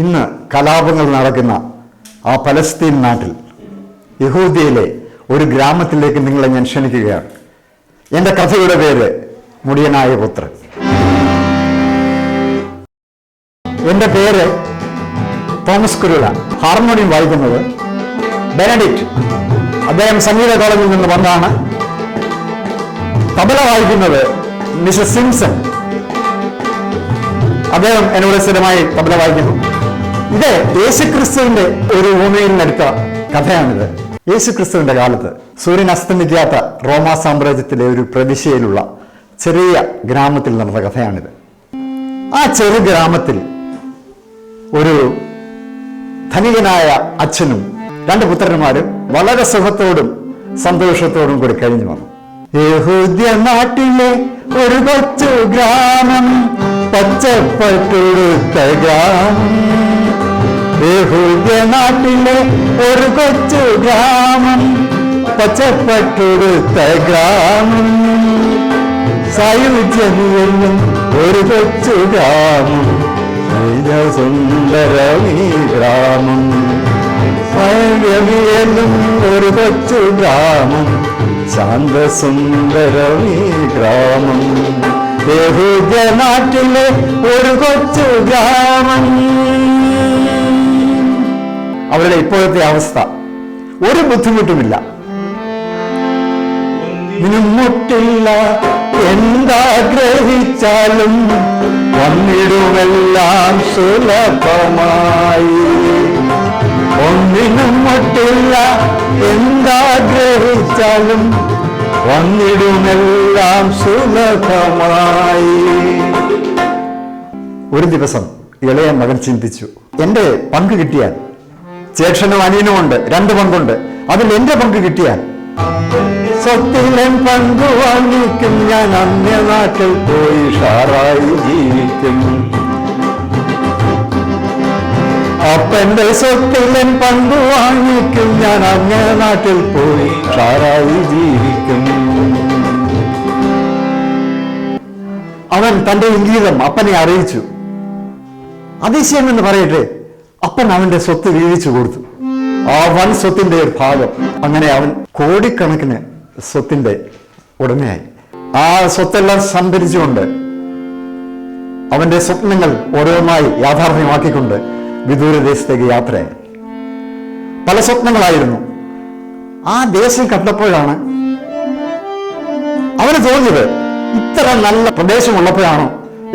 ഇന്ന് കലാപങ്ങൾ നടക്കുന്ന ആ പലസ്തീൻ നാട്ടിൽ യഹൂദിയയിലെ ഒരു ഗ്രാമത്തിലേക്ക് നിങ്ങളെ ഞാൻ ക്ഷണിക്കുകയാണ്. എൻ്റെ കഥയുടെ പേര് മുടിയനായ പുത്രൻ. എൻ്റെ പേര് തോമസ് കുരുള. ഹാർമോണിയം വായിക്കുന്നത് ബെനഡിക്റ്റ്. അദ്ദേഹം സംഗീത കോളേജിൽ നിന്ന് വന്നാണ്. തബല വായിക്കുന്നത് മിസ്റ്റർ സിംസൺ. അദ്ദേഹം എന്നോട് സ്ഥിരമായി തബല വായിക്കുന്നു. ഇത് യേശുക്രിസ്തുവിന്റെ ഒരു ഭൂമിയിലെടുത്ത കഥയാണിത്. യേശുക്രിസ്തുവിന്റെ കാലത്ത് സൂര്യൻ അസ്തമിക്കാത്ത റോമാ സാമ്രാജ്യത്തിലെ ഒരു പ്രവിശ്യയിലുള്ള ചെറിയ ഗ്രാമത്തിൽ നടന്ന കഥയാണിത്. ആ ചെറു ഗ്രാമത്തിൽ ഒരു ധനികനായ അച്ഛനും രണ്ട് പുത്രന്മാരും വളരെ സുഖത്തോടും സന്തോഷത്തോടും കൂടി കഴിഞ്ഞു വന്നു. യഹൂദ്യ നാട്ടിലെ ഒരു കൊച്ചു ഗ്രാമം, പച്ചപ്പട്ടുടുത്ത ഗ്രാമം. യഹൂദ്യ നാട്ടിലെ ഒരു കൊച്ചു ഗ്രാമം, പച്ചപ്പട്ടുടുത്ത ഗ്രാമം. സായുജ്യമെന്നും ഒരു കൊച്ചു ഗ്രാമം, സുന്ദരമീ ഗ്രാമം. സായുജ്യമെന്നും ഒരു കൊച്ചു ഗ്രാമം, ശാന്തസുന്ദരമീ ഗ്രാമം. യഹൂദ്യ നാട്ടിലെ ഒരു കൊച്ചു ഗ്രാമം. അവരുടെ ഇപ്പോഴത്തെ അവസ്ഥ, ഒരു ബുദ്ധിമുട്ടുമില്ല, മുട്ടില്ല, എന്താഗ്രഹിച്ചാലും വന്നിടുമെല്ലാം സുലഭമായി. ഒന്നിനും മുട്ടില്ല, എന്താഗ്രഹിച്ചാലും വന്നിടുമെല്ലാം സുലഭമായി. ഒരു ദിവസം ഇളയ മകൻ ചിന്തിച്ചു, എന്റെ പങ്ക് കിട്ടിയാൽ, ചേട്ടനും അനിയനുമുണ്ട്, 2 പങ്കുണ്ട്, അതിൽ എന്റെ പങ്ക് കിട്ടിയാൽ സ്വത്തിലും പങ്കു വാങ്ങിക്കും ഞാൻ, അന്യനാട്ടിൽ പോയി ഷാറായി ജീവിക്കും. അപ്പന്റെ സ്വത്തിലും പങ്കു വാങ്ങിക്കും ഞാൻ, അന്യനാട്ടിൽ പോയി ഷാറായി ജീവിക്കും. അവൻ തന്റെ ഇംഗിതം അപ്പനെ അറിയിച്ചു. അതിശയം എന്ന് പറയട്ടെ, അപ്പൻ അവന്റെ സ്വത്ത് വീതിച്ചു കൊടുത്തു. ആ വൻ സ്വത്തിന്റെ ഒരു ഭാഗം. അങ്ങനെ അവൻ കോടിക്കണക്കിന് സ്വത്തിന്റെ ഉടമയായി. ആ സ്വത്തെല്ലാം സംഭരിച്ചുകൊണ്ട് അവന്റെ സ്വപ്നങ്ങൾ ഓരോന്നായി യാഥാർത്ഥ്യമാക്കിക്കൊണ്ട് വിദൂരദേശത്തേക്ക് യാത്രയായി. പല സ്വപ്നങ്ങളായിരുന്നു. ആ ദേശം കണ്ടപ്പോഴാണ് അവന് തോന്നിയത്, ഇത്ര നല്ല പ്രദേശമുള്ളപ്പോഴാണോ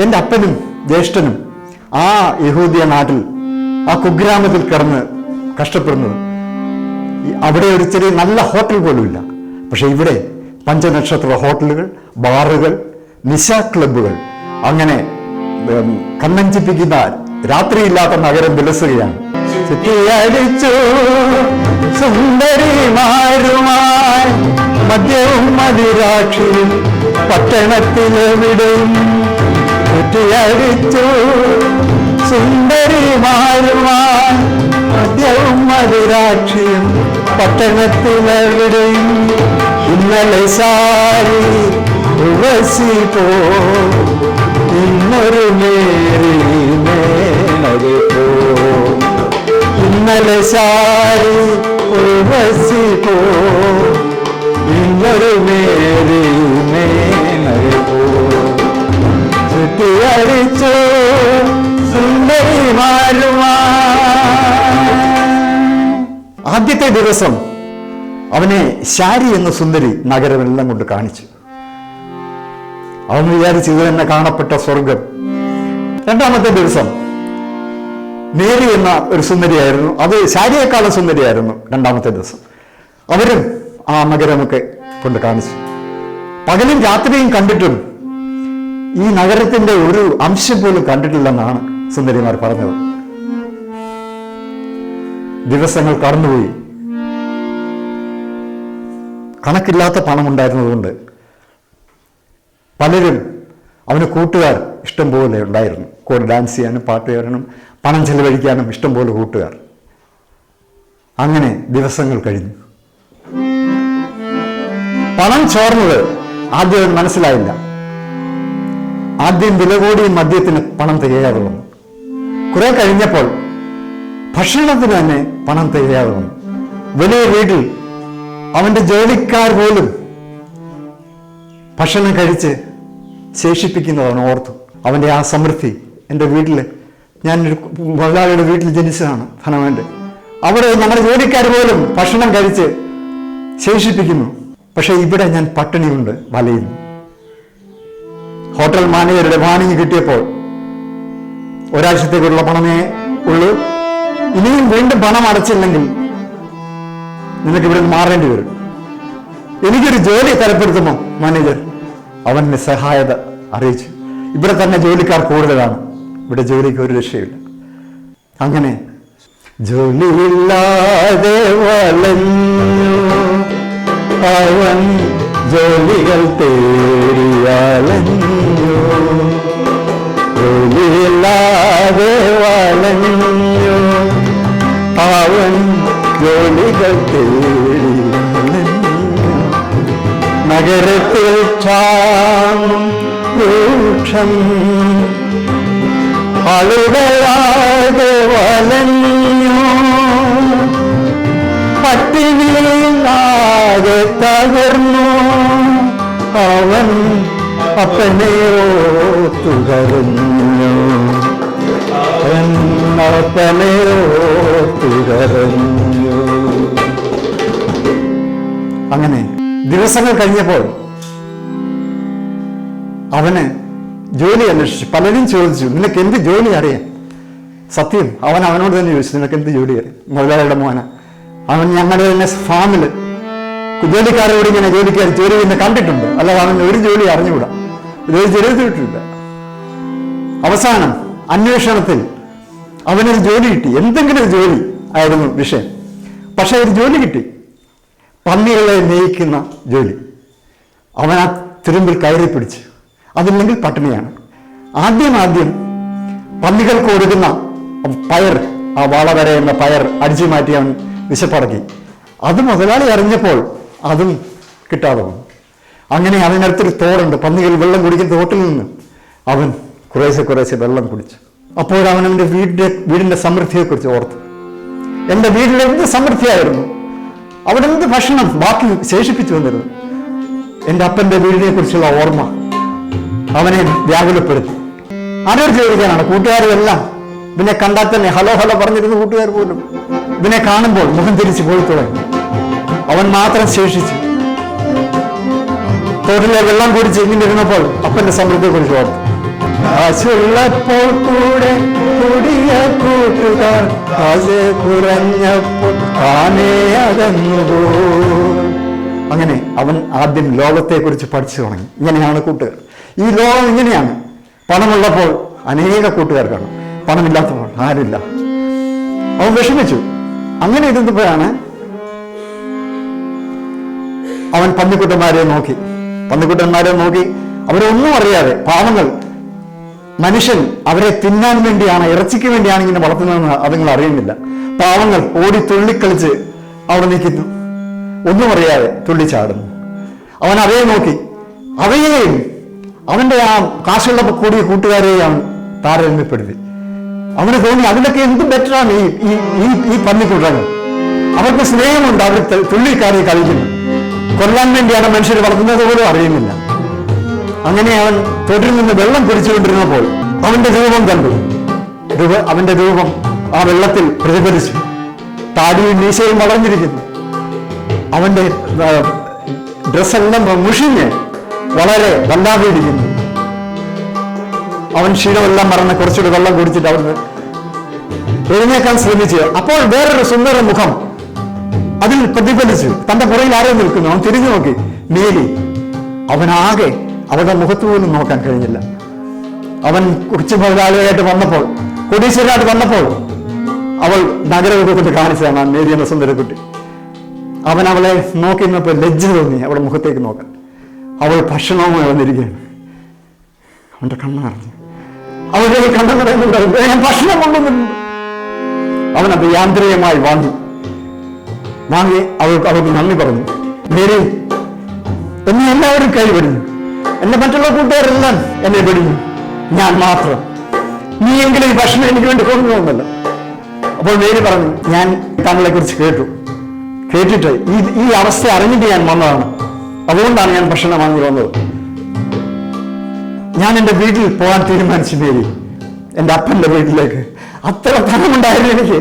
എൻ്റെ അപ്പനും ജ്യേഷ്ഠനും ആ യഹൂദിയ നാട്ടിൽ ആ കുഗ്രാമത്തിൽ കിടന്ന് കഷ്ടപ്പെടുന്നത്. അവിടെ ഒരു ചെറിയ നല്ല ഹോട്ടൽ പോലും ഇല്ല. പക്ഷെ ഇവിടെ 5 നക്ഷത്ര ഹോട്ടലുകൾ, ബാറുകൾ, നിശാ ക്ലബുകൾ, അങ്ങനെ കണ്ണഞ്ചിപ്പിക്കുന്ന രാത്രിയില്ലാത്ത നഗരം വിലസുകയാണ്. ചുറ്റിയടിച്ചു സുന്ദരിമാരുമായി മദ്യവും മദിരാക്ഷിയും പട്ടണത്തിലെവിടെയും. ചുറ്റിയടിച്ചു സുന്ദരിമാരുമായി മദ്യവും മദിരാക്ഷിയും പട്ടണത്തിലെവിടെയും. ഇന്നലെ സാരി ഉവസി പോ, ഇന്നൊരു മേരി മേനകെ പോ. ഇന്നലെ സാരി ഉവസി പോ, ഇന്നൊരു മേരി മേനകെ പോ. ചുറ്റിയടിച്ചു ആദ്യത്തെ ദിവസം അവനെ ശാരി എന്ന സുന്ദരി നഗരമെല്ലാം കൊണ്ട് കാണിച്ചു. അവൻ വിചാരിച്ചു ഇത് തന്നെ കാണപ്പെട്ട സ്വർഗം. 2ാമത്തെ ദിവസം മേരി എന്ന ഒരു സുന്ദരിയായിരുന്നു. അത് ശാരിയേക്കാളും സുന്ദരിയായിരുന്നു 2ാമത്തെ ദിവസം. അവരും ആ നഗരമൊക്കെ കൊണ്ട് കാണിച്ചു. പകലും രാത്രിയും കണ്ടിട്ടും ഈ നഗരത്തിന്റെ ഒരു അംശം പോലും കണ്ടിട്ടില്ലെന്നാണ് സുന്ദരിമാർ പറഞ്ഞത്. ദിവസങ്ങൾ കടന്നുപോയി. കണക്കില്ലാത്ത പണം ഉണ്ടായിരുന്നതുകൊണ്ട് പലരും, അവന് കൂട്ടുകാർ ഇഷ്ടം പോലെ ഉണ്ടായിരുന്നു. കൂടെ ഡാൻസ് ചെയ്യാനും പാട്ട് ചെയ്യാനും പണം ചെലവഴിക്കാനും ഇഷ്ടം പോലെ കൂട്ടുകാർ. അങ്ങനെ ദിവസങ്ങൾ കഴിഞ്ഞു. പണം ചോർന്നത് ആദ്യം മനസ്സിലായില്ല. ആദ്യം വില കൂടിയ മദ്യത്തിന് പണം തികയാതെ വന്നു. കുറെ കഴിഞ്ഞപ്പോൾ ഭക്ഷണത്തിന് തന്നെ പണം തികയാതെ വന്നു. വലിയ വീട്ടിൽ അവന്റെ ജോലിക്കാർ പോലും ഭക്ഷണം കഴിച്ച് ശേഷിപ്പിക്കുന്നതാണ് ഓർത്തു. അവന്റെ ആ സമൃദ്ധി, എൻ്റെ വീട്ടിൽ, ഞാനൊരു മുതലാളിയുടെ വീട്ടിൽ ജനിച്ചതാണ് ധനവാന്റെ. അവിടെ നമ്മുടെ ജോലിക്കാർ പോലും ഭക്ഷണം കഴിച്ച് ശേഷിപ്പിക്കുന്നു. പക്ഷെ ഇവിടെ ഞാൻ പട്ടിണി കൊണ്ട് വലയുന്നു. ഹോട്ടൽ മാനേജറുടെ വാണിംഗ് കിട്ടിയപ്പോൾ ഒരാഴ്ചത്തേക്കുള്ള പണമേ ഉള്ളൂ, ഇനിയും വീണ്ടും പണം അടച്ചില്ലെങ്കിൽ നിനക്ക് ഇവിടെ മാറേണ്ടി വരും, എനിക്കൊരു ജോലി തരപ്പെടുത്തുമോ മാനേജർ? അവന് സഹായത അറിയിച്ചു. ഇവിടെ തന്നെ ജോലിക്കാർ കൂടുതലാണ്, ഇവിടെ ജോലിക്ക് ഒരു രക്ഷയില്ല. അങ്ങനെ ജോലിയില്ലാതെ വലഞ്ഞു അവൻ, ജോലികൾ തേടിയലഞ്ഞു. ജോലിയില്ലാതെ വലഞ്ഞു അവൻ, ജോലികൾ തേടിയലഞ്ഞു. നഗരത്തിൽ ക്ഷാമം രൂക്ഷം, ആളുകളാകെ വലഞ്ഞു. പട്ടിണിയിലാകെ തകർന്നു അവൻ, അപ്പനെ ഓർത്തുകരഞ്ഞു. അപ്പനെ ഓർത്തുകരഞ്ഞു. അങ്ങനെ ദിവസങ്ങൾ കഴിഞ്ഞപ്പോൾ അവന് ജോലി അന്വേഷിച്ചു. പലരും ചോദിച്ചു, നിനക്ക് എന്ത് ജോലി അറിയാം? സത്യം, അവൻ അവനോട് തന്നെ ചോദിച്ചു, നിനക്ക് എന്ത് ജോലി അറിയാം? മുതലാളിയുടെ മോന. അവൻ ഞങ്ങളുടെ തന്നെ ഫാമില് ജോലിക്കാരോട് ഇങ്ങനെ ജോലിക്കാർ ജോലി ചെയ്യുന്ന കണ്ടിട്ടുണ്ട്, അല്ലാതെ അവൻ ഒരു ജോലി അറിഞ്ഞുകൂടാ, ജോലി ചെയ്തിട്ടില്ല. അവസാനം അന്വേഷണത്തിൽ അവനൊരു ജോലി കിട്ടി. എന്തെങ്കിലും ഒരു ജോലി ആയിരുന്നു വിഷയം. പക്ഷെ ഒരു ജോലി കിട്ടി, പന്നികളെ മേയ്ക്കുന്ന ജോലി. അവൻ ആ തുരുമ്പിൽ കയറി പിടിച്ചു. അതില്ലെങ്കിൽ പട്ടിണിയാണ്. ആദ്യം പന്നികൾക്ക് കൊടുക്കുന്ന പയർ, ആ വളവര എന്ന പയർ അടിച്ചു മാറ്റി അവൻ വിശപ്പടക്കി. അത് മുതലാളി അറിഞ്ഞപ്പോൾ അതും കിട്ടാതെ വന്നു. അങ്ങനെ അതിനടുത്തൊരു തോടുണ്ട്, പന്നികൾ വെള്ളം കുടിക്കുന്ന തോട്ടിൽ നിന്ന് അവൻ കുറേശ്ശെ വെള്ളം കുടിച്ചു. അപ്പോഴവൻ അവൻ്റെ വീടിൻ്റെ സമൃദ്ധിയെക്കുറിച്ച് ഓർത്തു. എൻ്റെ വീട്ടിൽ എന്ത് സമൃദ്ധിയായിരുന്നു, അവിടെ എന്ത് ഭക്ഷണം ബാക്കി ശേഷിപ്പിച്ചു വന്നിരുന്നു. എൻ്റെ അപ്പൻ്റെ വീടിനെ കുറിച്ചുള്ള ഓർമ്മ അവനെ വ്യാകുലപ്പെടുത്തി. ആരോട് ചോദിക്കാനാണ്? കൂട്ടുകാരെല്ലാം ഇവനെ കണ്ടാൽ തന്നെ ഹലോ പറഞ്ഞിരുന്ന കൂട്ടുകാർ പോലും ഇവനെ കാണുമ്പോൾ മുഖം തിരിച്ച് പോയി തുടങ്ങി. അവൻ മാത്രം ശേഷിച്ചു. തോട്ടിലെ വെള്ളം കുടിച്ച് ഇങ്ങനെ ഇരുന്നപ്പോൾ അപ്പന്റെ സമൃദ്ധിയെ കുറിച്ച് ഓർത്തു. കാശുള്ളപ്പോൾ കൂടെ കൂടിയ കൂട്ടുകാർ കാശ് കുറഞ്ഞപ്പോൾ താനേ അകന്നുപോ. അങ്ങനെ അവൻ ആദ്യം ലോകത്തെക്കുറിച്ച് പഠിച്ചു തുടങ്ങി. ഇങ്ങനെയാണ് കൂട്ടുകാർ, ഈ ലോകം ഇങ്ങനെയാണ്. പണമുള്ളപ്പോൾ അനേക കൂട്ടുകാർ കാണും, പണമില്ലാത്തപ്പോൾ ആരില്ല. അവൻ വിഷമിച്ചു. അങ്ങനെ ഇരുന്നപ്പോഴാണ് അവൻ പന്നിക്കുട്ടന്മാരെ നോക്കി. അവരൊന്നും അറിയാതെ, പാവങ്ങൾ, മനുഷ്യൻ അവരെ തിന്നാൻ വേണ്ടിയാണ്, ഇറച്ചിക്ക് വേണ്ടിയാണ് ഇങ്ങനെ വളർത്തുന്നതെന്ന് അതുങ്ങൾ അറിയുന്നില്ല. പാവങ്ങൾ ഓടി തുള്ളിക്കളിച്ച് അവിടെ നിൽക്കുന്നു, ഒന്നും അറിയാതെ തുള്ളിച്ചാടുന്നു. അവൻ അവയെ നോക്കി, അവയെയും അവന്റെ ആ കാശുള്ള കൂടിയ കൂട്ടുകാരെയും അവൻ താരതമ്യപ്പെടുത്തി. അവന് തോന്നി അതിലൊക്കെ എന്ത് ബെറ്ററാണ് ഈ പന്നിക്കുട്ടങ്ങൾ. അവർക്ക് സ്നേഹമുണ്ട്, അവർ തുള്ളിക്കാരി കളിക്കുന്നു. കൊല്ലാൻ വേണ്ടിയാണ് മനുഷ്യർ വളർത്തുന്നത് പോലും അറിയുന്നില്ല. അങ്ങനെ അവൻ തോട്ടിൽ നിന്ന് വെള്ളം കുടിച്ചുകൊണ്ടിരുന്നപ്പോൾ അവന്റെ രൂപം കണ്ടു. അവന്റെ രൂപം ആ വെള്ളത്തിൽ പ്രതിഫലിച്ചു. താടിയും മീശയും വളർന്നിരിക്കുന്നു. അവന്റെ ഡ്രസ്സെല്ലാം മുഷിഞ്ഞ് വളരെ വല്ലാതിരിക്കുന്നു. അവൻ ക്ഷീണമെല്ലാം മറന്ന് കുറച്ചുകൂടി വെള്ളം കുടിച്ചിട്ട് അവിടുന്ന് എഴുന്നേക്കാൻ ശ്രമിച്ചു. അപ്പോൾ വേറൊരു സുന്ദര മുഖം അതിൽ പ്രതിഫലിച്ചു. തന്റെ പുറയിൽ ആരോ നിൽക്കുന്നു. അവൻ തിരിഞ്ഞു നോക്കി, മേലി. അവനാകെ അവരുടെ മുഖത്ത് പോലും നോക്കാൻ കഴിഞ്ഞില്ല. അവൻ കൊച്ചു മുതലാളിയായിട്ട് വന്നപ്പോൾ, കോടീശ്വരനായിട്ട് വന്നപ്പോൾ അവൾ നഗരമൊക്കെ കൊണ്ട് കാണിച്ചതാണ് ആ മേരി എന്ന സുന്ദരക്കുട്ടി. അവൻ അവളെ നോക്കി നിന്നപ്പോൾ ലജ്ജ തോന്നി അവളുടെ മുഖത്തേക്ക് നോക്കാൻ. അവൾ ഭക്ഷണവുമായി വന്നിരിക്കുകയാണ്. അവന്റെ കണ്ണ് നിറഞ്ഞു. അവരുടെ കണ്ണ് നിറയുന്നുണ്ട്, ഞാൻ ഭക്ഷണം കൊണ്ടുവന്നിട്ടുണ്ട്. അവനത് യാന്ത്രികമായി വാങ്ങി അവൾക്ക് നന്ദി പറഞ്ഞു. മേരി, എന്നെ എല്ലാവരും കൈപിടിഞ്ഞു. എന്റെ മറ്റുള്ള കൂട്ടുകാരെല്ലാം എന്നെ പിടിഞ്ഞു, ഞാൻ മാത്രം. നീ എങ്കിലും ഈ ഭക്ഷണം എനിക്ക് വേണ്ടി കൊണ്ടുപോകുന്നല്ലോ. അപ്പോൾ മേരി പറഞ്ഞു, ഞാൻ താങ്കളെ കുറിച്ച് കേട്ടിട്ട് ഈ അവസ്ഥ അറിഞ്ഞിട്ട് ഞാൻ വന്നതാണ്, അതുകൊണ്ടാണ് ഞാൻ ഭക്ഷണം വാങ്ങി വന്നത്. ഞാൻ എൻ്റെ വീട്ടിൽ പോകാൻ തീരുമാനിച്ചു മേരി, എൻ്റെ അപ്പൻ്റെ വീട്ടിലേക്ക്. അത്ര ധനമുണ്ടായിരുന്നു എനിക്ക്,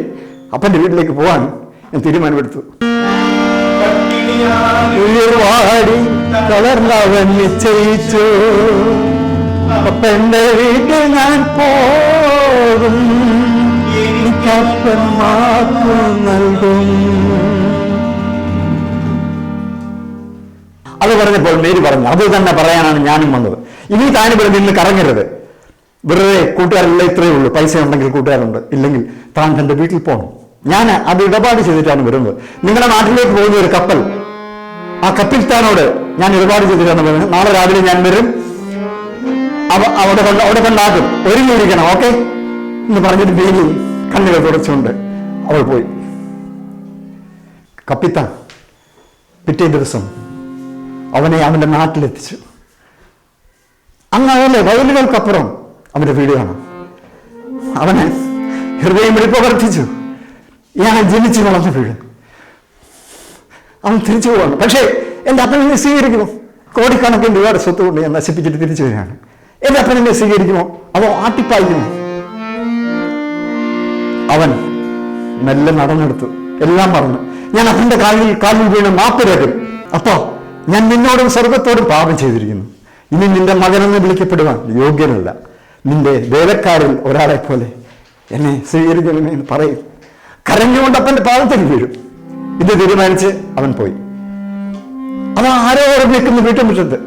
അപ്പൻ്റെ വീട്ടിലേക്ക് പോകാൻ ഞാൻ തീരുമാനമെടുത്തു. ഒരുപാടി കളർന്നവൻ നിശ്ചയിച്ചു, അപ്പൻ്റെ വീട്ടിൽ ഞാൻ പോകും, എനിക്കപ്പൻ മാപ്പ് നൽകും. അത് പറഞ്ഞപ്പോൾ മേരി പറഞ്ഞു, അത് തന്നെ പറയാനാണ് ഞാനും വന്നത്. ഇനി താനിവിടെ നിന്ന് കറങ്ങരുത്, വെറുതെ കൂട്ടുകാരെല്ലാം ഇത്രയേ ഉള്ളൂ, പൈസ ഉണ്ടെങ്കിൽ കൂട്ടുകാരുണ്ട്, ഇല്ലെങ്കിൽ താൻ തൻ്റെ വീട്ടിൽ പോകണം. ഞാൻ അത് ഇടപാട് ചെയ്തിട്ടാണ് വരുന്നത്. നിങ്ങളുടെ നാട്ടിലേക്ക് പോകുന്ന ഒരു കപ്പൽ, ആ കപ്പിത്താനോട് ഞാൻ ഇടപാട് ചെയ്തിട്ടാണ് വരുന്നത്. നാളെ രാവിലെ ഞാൻ വരും, അവിടെ കൊണ്ടാക്കും, ഒരുങ്ങിയിരിക്കണം, ഓക്കെ എന്ന് പറഞ്ഞിട്ട് മേരി കണ്ണുകൾ തുടച്ചുകൊണ്ട് അവൾ പോയി. കപ്പിത്താൻ പിറ്റേ ദിവസം അവനെ അവൻ്റെ നാട്ടിലെത്തിച്ചു. അങ്ങനെ വയലുകൾക്കപ്പുറം അവൻ്റെ വീട് കാണാം. അവന് ഹൃദയം വെടിപ്പ് വർദ്ധിച്ചു. ഞാൻ ജനിച്ചു വളർന്ന വീട്. അവൻ തിരിച്ചു പോവാണ്. പക്ഷേ എൻ്റെ അപ്പൻ എന്നെ സ്വീകരിക്കുമോ? കോടിക്കണക്കിന് രൂപയുടെ സ്വത്ത് കൊണ്ട് ഞാൻ നശിപ്പിച്ചിട്ട് തിരിച്ചു വരികയാണ്. എൻ്റെ അപ്പൻ എന്നെ സ്വീകരിക്കുമോ അതോ ആട്ടിപ്പായിക്കുമോ? അവൻ മെല്ലെ നടന്നെടുത്തു, എല്ലാം പറഞ്ഞു. ഞാൻ അപ്പൻ്റെ കാലിൽ വീണ് മാപ്പ് തരും. അപ്പോ ഞാൻ നിന്നോടും സ്വർഗത്തോടും പാപം ചെയ്തിരിക്കുന്നു. ഇനി നിന്റെ മകനെന്ന് വിളിക്കപ്പെടുവാൻ യോഗ്യനല്ല. നിന്റെ വേലക്കാരിൽ ഒരാളെ പോലെ എന്നെ സ്വീകരിക്കണമേ എന്ന് പറയും. കരഞ്ഞുകൊണ്ട് അപ്പൻ്റെ പാദത്തിൽ വീഴും. ഇത് തീരുമാനിച്ച് അവൻ പോയി. അവൻ ആരോ ഓർമ്മിക്കുന്നു വീട്ടുമുറ്റത്ത്,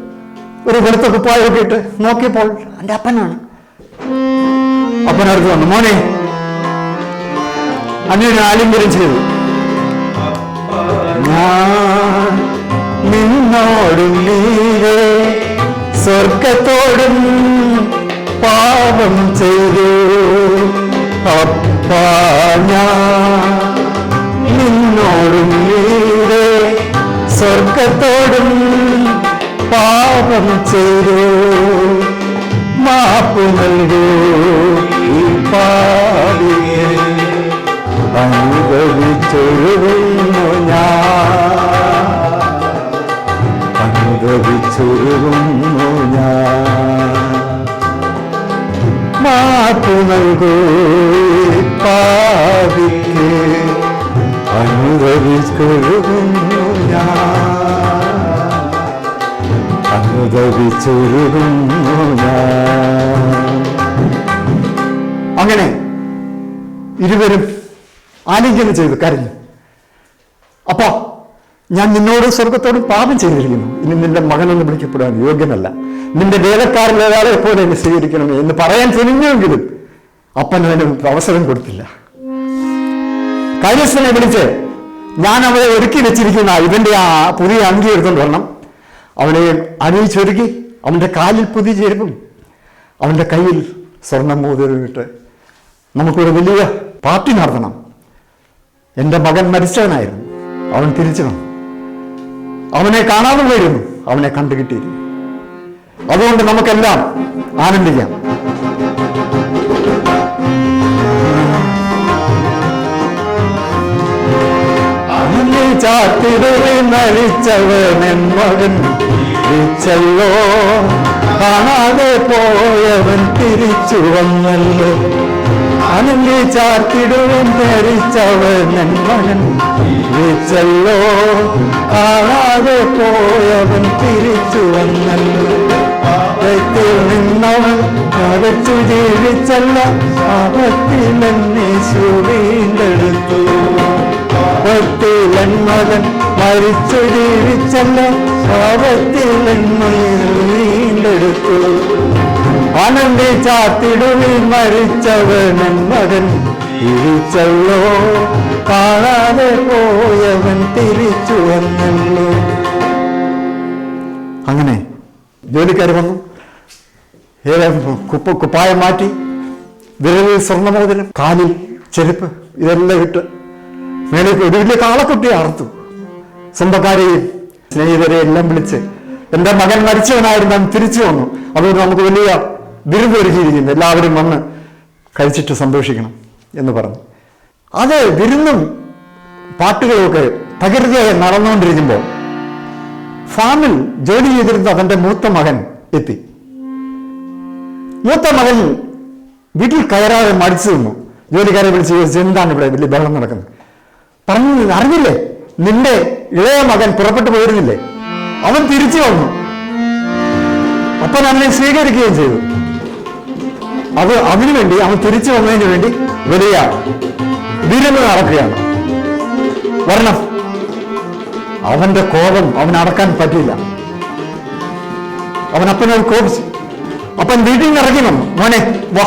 ഒരു വെളുത്ത കുപ്പായൊക്കെ ഇട്ട് നോക്കിയപ്പോൾ എൻ്റെ അപ്പനാണ്. അപ്പനടുത്ത് വന്നു, മോനെ, അന്യൊരു ആലിംഗനം ചെയ്തു. ഞാൻ നിന്നോടും നീരേ സ്വർഗത്തോടും പാപം ചെയ്തു. അപ്പാ ഞാൻ നിന്നോടും നീരേ സ്വർഗത്തോടും പാപം ചെയ്തു. മാപ്പ് നൽകൂ, ഈ പാപിയെ അനുഭവിച്ചൊരുങ്ങുന്നു ഞാൻ, മാപ്പ് നൽകൂ, പാപിക്ക് അനുഭവിച്ചൊരുങ്ങുന്നു ഞാൻ. അങ്ങനെ ഇരുവരും ആലിംഗനം ചെയ്തു കരഞ്ഞു. അപ്പോ ഞാൻ നിന്നോട് സ്വർഗത്തോടും പാപം ചെയ്തിരിക്കുന്നു. ഇനി നിന്റെ മകനെന്ന് വിളിക്കപ്പെടാൻ യോഗ്യനല്ല. നിന്റെ വേലക്കാരിൽ ഒരാളെ പോലെ എന്നെ സ്വീകരിക്കണമേ എന്ന് പറയാൻ തുനിഞ്ഞെങ്കിലും അപ്പൻ അതിന് അവസരം കൊടുത്തില്ല. കൈലസനെ വിളിച്ച്, ഞാൻ അവരെ ഒരുക്കി വെച്ചിരിക്കുന്ന ഇവന്റെ ആ പുതിയ അങ്കി എടുത്തുകൊണ്ട് വരണം. അവനെ അണിയിച്ചൊരുക്കി, അവന്റെ കാലിൽ പുതിയ ചെരുപ്പും അവന്റെ കയ്യിൽ സ്വർണ്ണം മോതിരമിട്ട് നമുക്കൊരു വലിയ പാർട്ടി നടത്തണം. എൻ്റെ മകൻ മരിച്ചവനായിരുന്നു, അവൻ തിരിച്ചു വന്നു. അവനെ കാണാതെ പോയിരുന്നു, അവനെ കണ്ടുകിട്ടിയിരുന്നു. അതുകൊണ്ട് നമുക്കെല്ലാം ആനന്ദിക്കാം. ചാത്തിടവേ മരിച്ചവൻ മകൻ തിരിച്ചല്ലോ, കാണാതെ പോയവൻ തിരിച്ചു വന്നല്ലോ. അനന്തി ചാത്തിടുവൻ ധരിച്ചവൻ മകൻ തിരിച്ചല്ലോ, കാണാതെ പോയവൻ തിരിച്ചു വന്നല്ലോ. പാപത്തിൽ നിന്നവൻ മരിച്ചു ജീവിച്ചല്ല, പാപത്തിൽ എന്നെ വീണ്ടെടുത്തു. പാപത്തിൽ മകൻ മരിച്ചു ജീവിച്ചല്ല, പാപത്തിൽ എന്നെ വീണ്ടെടുത്തു. ആനന്ദി ചാത്തിടുവിൽ മരിച്ചവൻ മകൻ തിരിച്ചല്ലോ, കാണാതെ പോയവൻ തിരിച്ചു വന്നല്ലോ. അങ്ങനെ ജോലിക്കാർ വന്നു, കുപ്പായം മാറ്റി, വിരലിൽ സ്വർണ്ണമോതിരം, കാലിൽ ചെരുപ്പ്, ഇതെല്ലാം ഇട്ട് മേലേക്ക് ഒരു വലിയ കാളക്കുട്ടിയെ അറുത്തു. സ്വന്തക്കാരെയും സ്നേഹിതരെയും എല്ലാം വിളിച്ച്, എൻ്റെ മകൻ മരിച്ചവനായിരുന്നു, അവൻ തിരിച്ചു വന്നു, അതുകൊണ്ട് നമുക്ക് വലിയ വിരുന്ന് ഒരുക്കിയിരിക്കുന്നു, എല്ലാവരും വന്ന് കഴിച്ചിട്ട് സന്തോഷിക്കണം എന്ന് പറഞ്ഞു. അത് വിരുന്നും പാട്ടുകളുമൊക്കെ തകൃതിയായി നടന്നുകൊണ്ടിരിക്കുമ്പോൾ ഫാമിൽ ജോലി ചെയ്തിരുന്ന അവന്റെ മൂത്ത മകൻ എത്തി. മൂത്ത മകൻ വീട്ടിൽ കയറാതെ മടിച്ചു നിന്നു. ജോലിക്കാരെ വിളിച്ച് ചോദിച്ചു, എന്താണ് ഇവിടെ വലിയ ബഹളം നടക്കുന്നത്? പറഞ്ഞു, അറിഞ്ഞില്ലേ, നിന്റെ ഇളയ മകൻ പുറപ്പെട്ടു പോയിരുന്നില്ലേ? അവൻ തിരിച്ചു വന്നു. അപ്പൻ അവനെ സ്വീകരിക്കുകയും ചെയ്തു. അതിനുവേണ്ടി അവൻ തിരിച്ചു വന്നതിന് വേണ്ടി വലിയ വിരുന്ന് നടക്കുകയാണ്. വരണം. അവന്റെ കോപം അവൻ അടക്കാൻ പറ്റില്ല. അവൻ അപ്പനോട് കോപിച്ചു. അപ്പൻ വീട്ടിൽ നിന്ന് ഇറങ്ങി വന്നു. മോനെ വാ,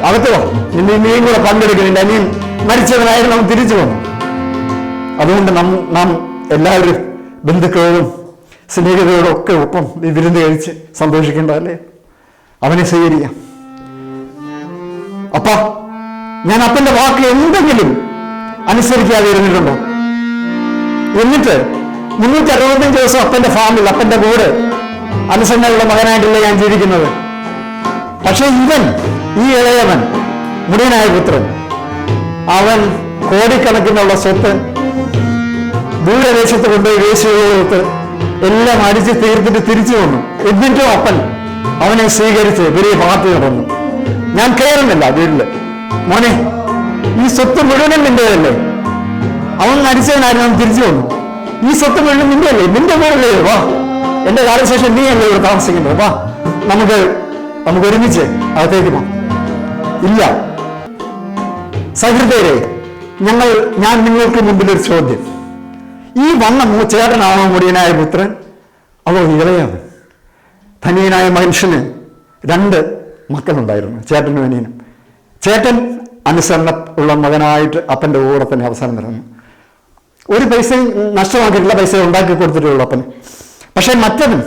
അകത്ത് വാ, നീയും കൂടെ പങ്കെടുക്കുന്നില്ല, അനിയൻ മരിച്ചവനായിരുന്നു. അവൻ തിരിച്ചു വന്നു. അതുകൊണ്ട് നാം എല്ലാവരും ബന്ധുക്കളോടും സ്നേഹിതരോടും ഒക്കെ ഒപ്പം ഈ വിരുന്ന് കഴിച്ച് സന്തോഷിക്കേണ്ടതല്ലേ? അവനെ സ്വീകരിക്കാം. അപ്പ ഞാൻ അപ്പന്റെ വാക്ക് എന്തെങ്കിലും അനുസരിക്കാതെ ഇരുന്നിട്ടുണ്ടോ? എന്നിട്ട് 365 ദിവസം അപ്പന്റെ ഫാമിൽ അപ്പന്റെ കൂടെ അനുസരണയുള്ള മകനായിട്ടല്ലേ ഞാൻ ജീവിക്കുന്നത്. പക്ഷെ ഈ ഇളയവൻ, മുടിയനായ പുത്രൻ, അവൻ കോടിക്കണക്കിനുള്ള സ്വത്ത് ദൂരദേശത്ത് കൊണ്ടുപോയി വേശ്യകളെടുത്ത് എല്ലാം അടിച്ച് തീർത്തിട്ട് തിരിച്ചു വന്നു. എന്നിട്ടും അപ്പൻ അവനെ സ്വീകരിച്ച് വലിയ പാർട്ടി നടന്നു. ഞാൻ കയറുന്നില്ല വീട്ടില്. മോനെ, ഈ സ്വത്ത് മുഴുവനും നിന്റെയല്ലേ? അവൻ മരിച്ചവനായിരുന്നു, അവൻ തിരിച്ചു വന്നു. ഈ സ്വത്ത് മുഴുവൻ നിന്റെയല്ലേ? നിന്റെ വീടല്ലേ? വാ, എന്റെ കാലശേഷം നീ അല്ലേ ഇവിടെ താമസിക്കുന്നത്? വാ, നമുക്ക് ഒരുമിച്ച് അകത്തേക്ക് പോകാം. ഇല്ല സഹൃദയരെ, ഞാൻ നിങ്ങൾക്ക് മുമ്പിൽ ഒരു ചോദ്യം. ഈ വന്ന ചേട്ടനാണോ മുടിയനായ പുത്രൻ, അതോ ഇളയവൻ? ധനിയനായ മനുഷ്യന് 2 മക്കളുണ്ടായിരുന്നു, ചേട്ടനും അനിയനും. ചേട്ടൻ അനുസരണ ഉള്ള മകനായിട്ട് അപ്പന്റെ കൂടെ തന്നെ അവസാനം നടന്നു. ഒരു പൈസയും നഷ്ടമാക്കിയിട്ടുള്ള പൈസ ഉണ്ടാക്കി കൊടുത്തിട്ടുള്ളൂ അപ്പന്. പക്ഷെ മറ്റവൻ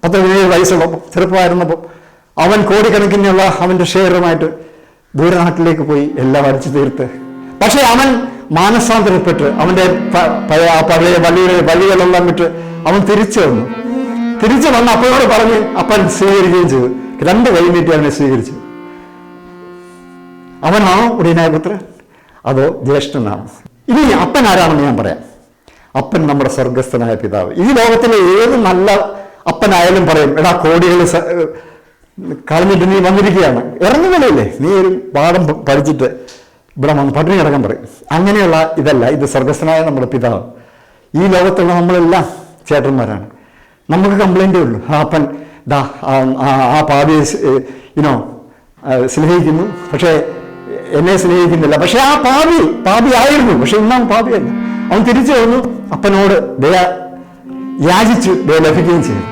17 വയസ്സുള്ളപ്പോൾ, ചെറുപ്പമായിരുന്നപ്പോൾ, അവൻ കോടിക്കണക്കിനുള്ള അവന്റെ ഷെയറുമായിട്ട് ദൂരനാട്ടിലേക്ക് പോയി എല്ലാം അടിച്ചു തീർത്ത്. പക്ഷെ അവൻ മാനസാന്തരപ്പെട്ട് അവന്റെ പഴയ വഴികളെല്ലാം വിട്ട് അവൻ തിരിച്ചു വന്നു. അപ്പനോട് പറഞ്ഞ് അപ്പൻ സ്വീകരിക്കുകയും ചെയ്തു. 2 കൈ നീട്ടി അവനെ സ്വീകരിച്ചു. അവനാണോ മുടിയനായ പുത്രൻ, അതോ ജ്യേഷ്ഠനാണോ? ഇനി അപ്പൻ ആരാണെന്ന് ഞാൻ പറയാം. അപ്പൻ നമ്മുടെ സ്വർഗസ്ഥനായ പിതാവ്. ഈ ലോകത്തിലെ ഏത് നല്ല അപ്പനായാലും പറയും, എടാ കോടികൾ കളഞ്ഞിട്ട് നീ വന്നിരിക്കുകയാണ്, ഇറങ്ങുന്നില്ലേ, നീ ഒരു പാഠം പഠിച്ചിട്ട് ഇവിടെ വന്ന് പട്ടിണി കിടക്കാൻ പറയും. അങ്ങനെയുള്ള ഇതല്ല, ഇത് സ്വർഗസ്ഥനായ നമ്മുടെ പിതാവ്. ഈ ലോകത്തുള്ള നമ്മളെല്ലാം ചേട്ടന്മാരാണ്. നമുക്ക് കംപ്ലൈൻറ്റേ ഉള്ളൂ. അപ്പൻ ആ പാപിയെ സ്നേഹിക്കുന്നു, പക്ഷേ എന്നെ സ്നേഹിക്കുന്നില്ല. പക്ഷെ ആ പാപി ആയിരുന്നു, പക്ഷെ ഇന്നാം പാപിയല്ല. അവൻ തിരിച്ചു വന്നു, അപ്പനോട് ദയ യാചിച്ചു, ദയ ലഭിക്കുകയും ചെയ്തു.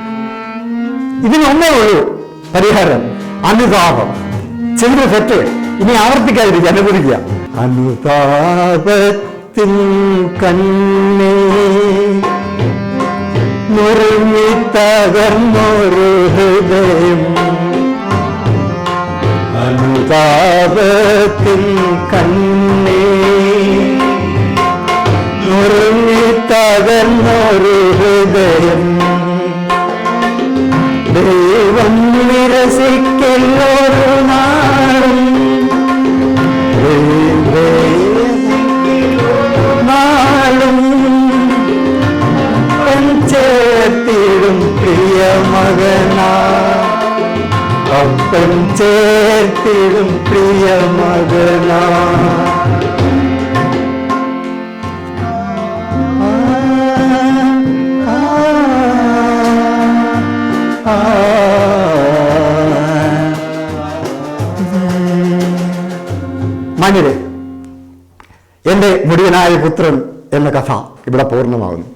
ഇതിനൊന്നേ ഉള്ളൂ പരിഹാരം, അനുതാപം. ചെയ്ത തെറ്റ് ഇനി ആവർത്തിക്കാതിരിക്കുക, അനുവദിക്കുക. അനുതാപത്തിൻ കണ്ണേ നുറുങ്ങി തകർന്നൊരു ഹൃദയം, അനുതാപത്തിൻ കണ്ണേ നുറുങ്ങി തകർന്നൊരു ഹൃദയം, ദൈവം നിരസിക്കലൊരു നാളും ചേർത്തിടും പ്രിയ മകനാ, അപ്പൻ ചേർത്തിടും പ്രിയ മകനാ. മാന്യരെ, എന്റെ മുടിയനായ പുത്രൻ എന്ന കഥ ഇവിടെ പൂർണ്ണമാകുന്നു.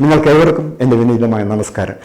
നിങ്ങൾക്ക് ഏവർക്കും എൻ്റെ വിനീതമായ നമസ്കാരം.